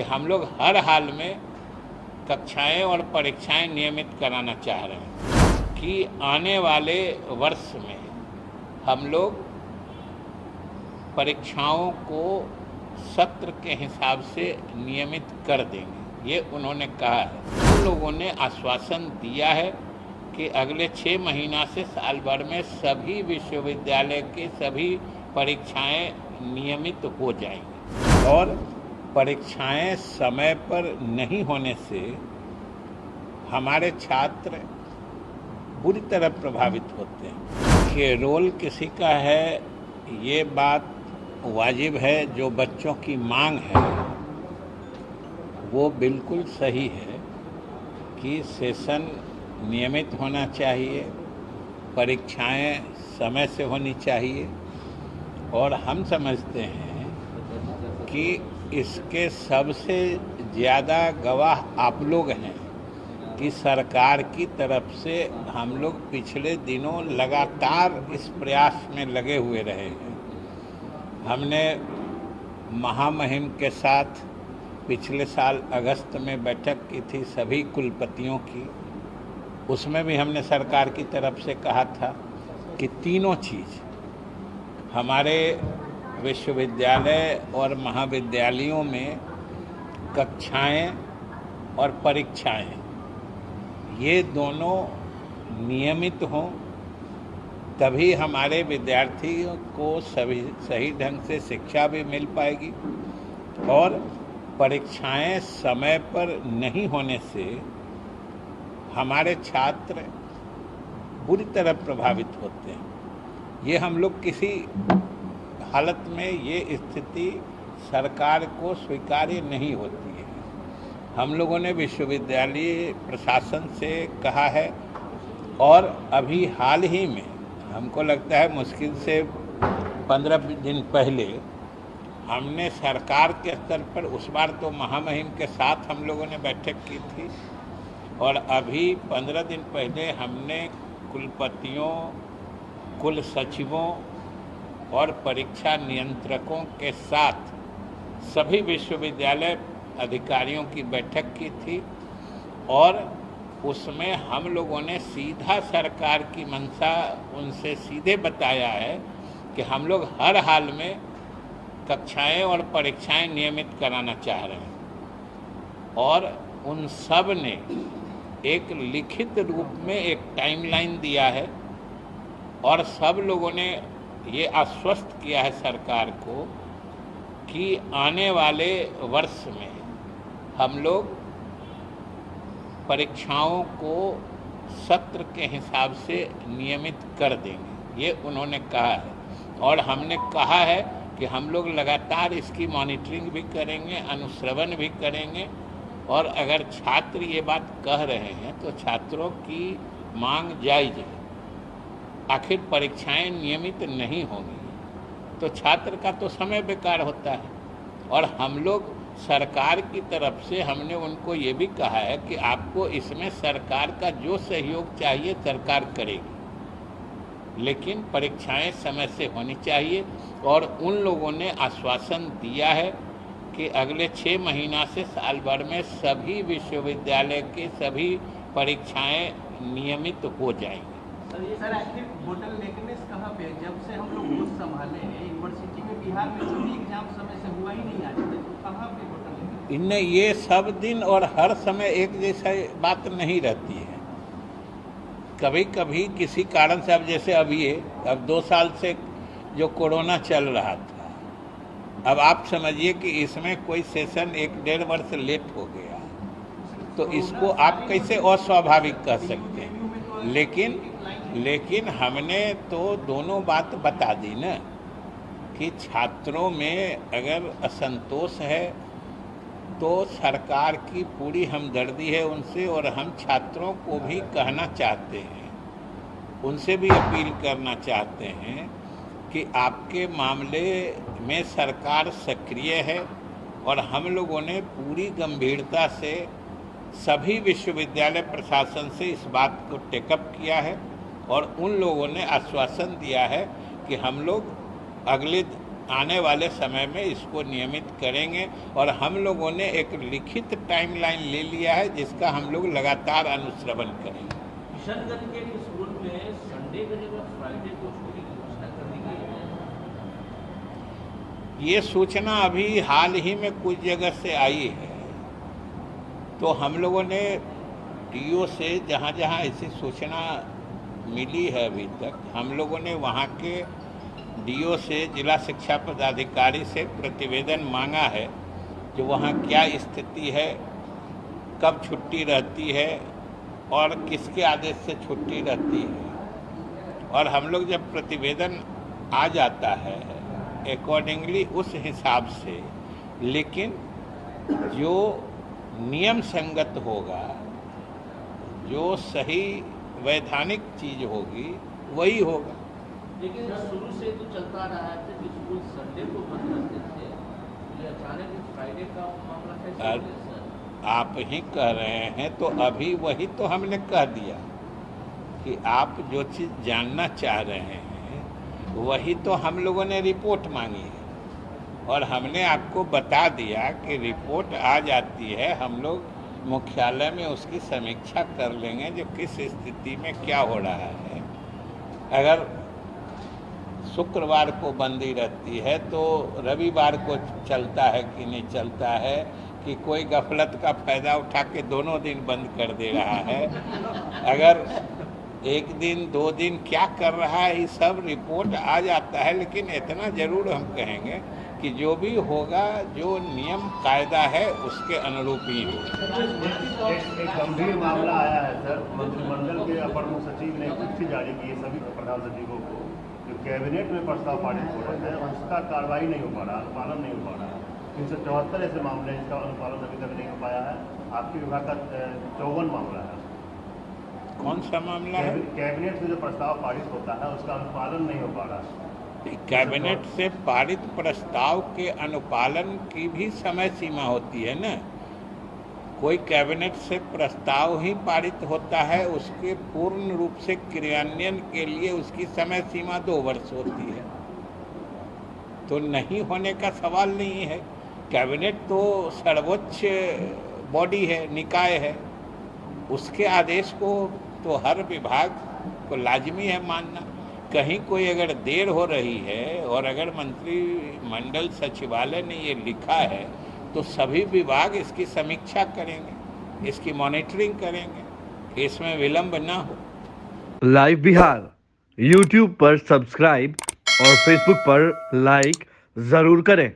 कि हम लोग हर हाल में कक्षाएं और परीक्षाएं नियमित कराना चाह रहे हैं कि आने वाले वर्ष में हम लोग परीक्षाओं को सत्र के हिसाब से नियमित कर देंगे, ये उन्होंने कहा है। उन लोगों ने आश्वासन दिया है कि अगले 6 महीना से साल भर में सभी विश्वविद्यालय की सभी परीक्षाएं नियमित हो जाएंगी और परीक्षाएं समय पर नहीं होने से हमारे छात्र बुरी तरह प्रभावित होते हैं। कि रोल किसी का है ये बात वाजिब है, जो बच्चों की मांग है वो बिल्कुल सही है कि सेशन नियमित होना चाहिए, परीक्षाएं समय से होनी चाहिए और हम समझते हैं कि इसके सबसे ज़्यादा गवाह आप लोग हैं कि सरकार की तरफ से हम लोग पिछले दिनों लगातार इस प्रयास में लगे हुए रहे हैं। हमने महामहिम के साथ पिछले साल अगस्त में बैठक की थी सभी कुलपतियों की। उसमें भी हमने सरकार की तरफ से कहा था कि तीनों चीज़ हमारे विश्वविद्यालय और महाविद्यालयों में कक्षाएं और परीक्षाएं ये दोनों नियमित हों, तभी हमारे विद्यार्थियों को सही ढंग से शिक्षा भी मिल पाएगी और परीक्षाएं समय पर नहीं होने से हमारे छात्र बुरी तरह प्रभावित होते हैं। ये हम लोग किसी हालत में ये स्थिति सरकार को स्वीकार्य नहीं होती है। हम लोगों ने विश्वविद्यालय प्रशासन से कहा है और अभी हाल ही में हमको लगता है मुश्किल से 15 दिन पहले हमने सरकार के स्तर पर, उस बार तो महामहिम के साथ हम लोगों ने बैठक की थी और अभी 15 दिन पहले हमने कुलपतियों, कुल सचिवों और परीक्षा नियंत्रकों के साथ सभी विश्वविद्यालय अधिकारियों की बैठक की थी और उसमें हम लोगों ने सीधा सरकार की मंशा उनसे सीधे बताया है कि हम लोग हर हाल में कक्षाएं और परीक्षाएं नियमित कराना चाह रहे हैं और उन सब ने एक लिखित रूप में एक टाइमलाइन दिया है और सब लोगों ने ये आश्वस्त किया है सरकार को कि आने वाले वर्ष में हम लोग परीक्षाओं को सत्र के हिसाब से नियमित कर देंगे, ये उन्होंने कहा है। और हमने कहा है कि हम लोग लगातार इसकी मॉनिटरिंग भी करेंगे, अनुश्रवण भी करेंगे और अगर छात्र ये बात कह रहे हैं तो छात्रों की मांग जायज़ है। आखिर परीक्षाएं नियमित नहीं होंगी तो छात्र का तो समय बेकार होता है और हम लोग सरकार की तरफ से हमने उनको ये भी कहा है कि आपको इसमें सरकार का जो सहयोग चाहिए सरकार करेगी, लेकिन परीक्षाएं समय से होनी चाहिए और उन लोगों ने आश्वासन दिया है कि अगले 6 महीना से साल भर में सभी विश्वविद्यालय की सभी परीक्षाएं नियमित हो जाएंगी। सर आखिर बोटलनेकनेस कहाँ पे? जब से हम लोग होश संभाले हैं यूनिवर्सिटी में, बिहार में सभी एग्जाम समय से हुआ ही नहीं, आज तक कहाँ पे बोटलनेक? इनमें ये सब दिन और हर समय एक जैसा बात नहीं रहती है। कभी कभी किसी कारण से, अब जैसे अब 2 साल से जो कोरोना चल रहा था, अब आप समझिए कि इसमें कोई सेशन 1-1.5 वर्ष लेट हो गया, तो इसको आप कैसे अस्वाभाविक कह सकते हैं। लेकिन हमने तो दोनों बात बता दी ना कि छात्रों में अगर असंतोष है तो सरकार की पूरी हमदर्दी है उनसे और हम छात्रों को भी कहना चाहते हैं, उनसे भी अपील करना चाहते हैं कि आपके मामले में सरकार सक्रिय है और हम लोगों ने पूरी गंभीरता से सभी विश्वविद्यालय प्रशासन से इस बात को टेकअप किया है और उन लोगों ने आश्वासन दिया है कि हम लोग अगले आने वाले समय में इसको नियमित करेंगे और हम लोगों ने एक लिखित टाइमलाइन ले लिया है जिसका हम लोग लगातार अनुश्रवण करेंगे। किशनगंज के स्कूल में संडे के जगह फ्राइडे को छुट्टी की घोषणा कर दी गई है। ये सूचना अभी हाल ही में कुछ जगह से आई है, तो हम लोगों ने डीओ से जहाँ जहाँ ऐसी सूचना मिली है अभी तक हम लोगों ने वहाँ के डीओ से जिला शिक्षा पदाधिकारी से प्रतिवेदन मांगा है कि वहाँ क्या स्थिति है, कब छुट्टी रहती है और किसके आदेश से छुट्टी रहती है। और हम लोग जब प्रतिवेदन आ जाता है अकॉर्डिंगली उस हिसाब से, लेकिन जो नियम संगत होगा, जो सही वैधानिक चीज होगी वही होगा। लेकिन शुरू से तो चलता रहा है कि स्कूल संडे को बंद रखते थे, ये अचानक फ्राइडे का मामला कैसे हो गया सर? आप ही कह रहे हैं तो अभी वही तो हमने कह दिया कि आप जो चीज़ जानना चाह रहे हैं वही तो हम लोगों ने रिपोर्ट मांगी है और हमने आपको बता दिया कि रिपोर्ट आ जाती है, हम लोग मुख्यालय में उसकी समीक्षा कर लेंगे जो किस स्थिति में क्या हो रहा है। अगर शुक्रवार को बंदी रहती है तो रविवार को चलता है कि नहीं चलता है, कि कोई गफलत का फ़ायदा उठा के दोनों दिन बंद कर दे रहा है। अगर एक दिन 2 दिन क्या कर रहा है ये सब रिपोर्ट आ जाता है, लेकिन इतना ज़रूर हम कहेंगे कि जो भी होगा, जो नियम कायदा है उसके अनुरूप ही होगा। एक गंभीर मामला आया है सर, मंत्रिमंडल के अपर मुख्य सचिव ने चिट्ठी जारी की है सभी प्रधान सचिवों को, जो कैबिनेट में प्रस्ताव पारित हो रहे हैं उसका कार्रवाई नहीं हो पा रहा, अनुपालन नहीं हो पा रहा है। 374 ऐसे मामले जिसका अनुपालन अभी तक नहीं हो पाया है। आपके विभाग का 54 मामला है। कौन सा मामला है? कैबिनेट में जो प्रस्ताव पारित होता है उसका अनुपालन नहीं हो पा रहा है। कैबिनेट से पारित प्रस्ताव के अनुपालन की भी समय सीमा होती है ना। कोई कैबिनेट से प्रस्ताव ही पारित होता है, उसके पूर्ण रूप से क्रियान्वयन के लिए उसकी समय सीमा 2 वर्ष होती है, तो नहीं होने का सवाल नहीं है। कैबिनेट तो सर्वोच्च बॉडी है, निकाय है, उसके आदेश को तो हर विभाग को लाजमी है मानना। कहीं कोई अगर देर हो रही है और अगर मंत्रिमंडल सचिवालय ने ये लिखा है तो सभी विभाग इसकी समीक्षा करेंगे, इसकी मॉनिटरिंग करेंगे कि इसमें विलंब ना हो। लाइव बिहार YouTube पर सब्सक्राइब और Facebook पर लाइक जरूर करें।